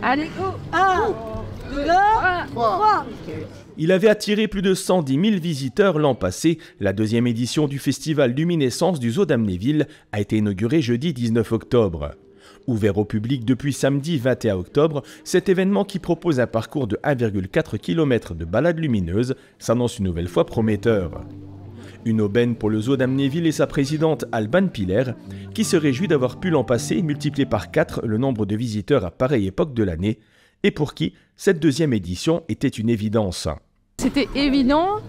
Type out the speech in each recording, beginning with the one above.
Allez, go! 1, 2, 3. Il avait attiré plus de 110 000 visiteurs l'an passé. La deuxième édition du festival Luminescence du zoo d'Amnéville a été inaugurée jeudi 19 octobre. Ouvert au public depuis samedi 21 octobre, cet événement qui propose un parcours de 1,4 km de balade lumineuse s'annonce une nouvelle fois prometteur. Une aubaine pour le zoo d'Amnéville et sa présidente Alban Piller, qui se réjouit d'avoir pu l'an passé multiplier par 4 le nombre de visiteurs à pareille époque de l'année, et pour qui cette deuxième édition était une évidence. C'était évident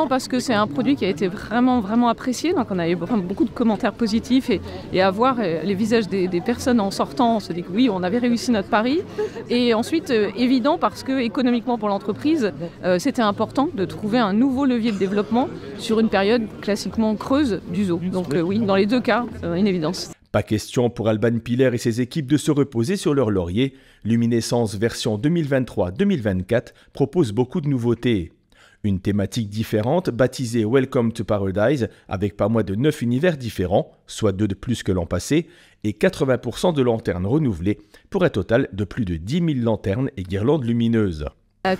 parce que c'est un produit qui a été vraiment apprécié, donc on a eu beaucoup de commentaires positifs et à voir les visages des personnes en sortant, on se dit que oui, on avait réussi notre pari. Et ensuite, évident parce que économiquement pour l'entreprise, c'était important de trouver un nouveau levier de développement sur une période classiquement creuse du zoo. Donc oui, dans les deux cas, une évidence. Pas question pour Alban Piller et ses équipes de se reposer sur leur laurier. Luminescence version 2023-2024 propose beaucoup de nouveautés. Une thématique différente, baptisée Welcome to Paradise, avec pas moins de 9 univers différents, soit 2 de plus que l'an passé, et 80% de lanternes renouvelées, pour un total de plus de 10 000 lanternes et guirlandes lumineuses.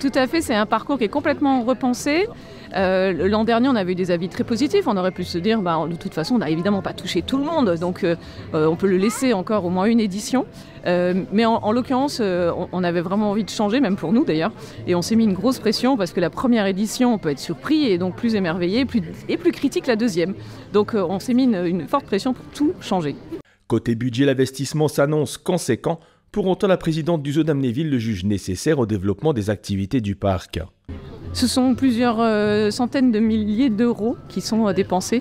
Tout à fait, c'est un parcours qui est complètement repensé. L'an dernier, on avait eu des avis très positifs. On aurait pu se dire, de toute façon, on n'a évidemment pas touché tout le monde, donc on peut le laisser encore au moins une édition. Mais en l'occurrence, on avait vraiment envie de changer, même pour nous d'ailleurs. Et on s'est mis une grosse pression parce que la première édition, on peut être surpris et donc plus émerveillé et plus critique la deuxième. Donc on s'est mis une forte pression pour tout changer. Côté budget, l'investissement s'annonce conséquent. Pour autant, la présidente du zoo d'Amnéville le juge nécessaire au développement des activités du parc. Ce sont plusieurs centaines de milliers d'euros qui sont dépensés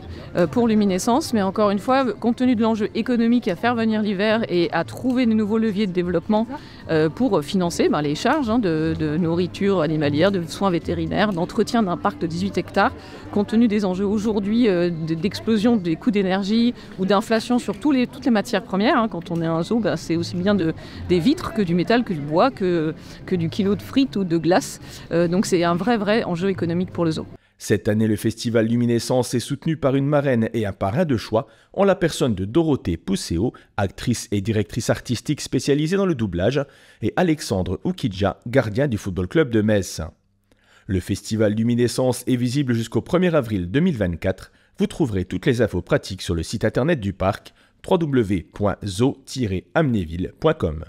pour Luminescence, mais encore une fois, compte tenu de l'enjeu économique à faire venir l'hiver et à trouver de nouveaux leviers de développement pour financer les charges de nourriture animalière, de soins vétérinaires, d'entretien d'un parc de 18 hectares, compte tenu des enjeux aujourd'hui d'explosion des coûts d'énergie ou d'inflation sur toutes les matières premières. Quand on est un zoo, c'est aussi bien des vitres que du métal, que du bois, que du kilo de frites ou de glace. Donc c'est un vrai enjeu économique pour le zoo. Cette année, le festival Luminescence est soutenu par une marraine et un parrain de choix, en la personne de Dorothée Pousseau, actrice et directrice artistique spécialisée dans le doublage, et Alexandre Oukidja, gardien du Football Club de Metz. Le festival Luminescence est visible jusqu'au 1er avril 2024. Vous trouverez toutes les infos pratiques sur le site internet du parc www.zoo-amnéville.com.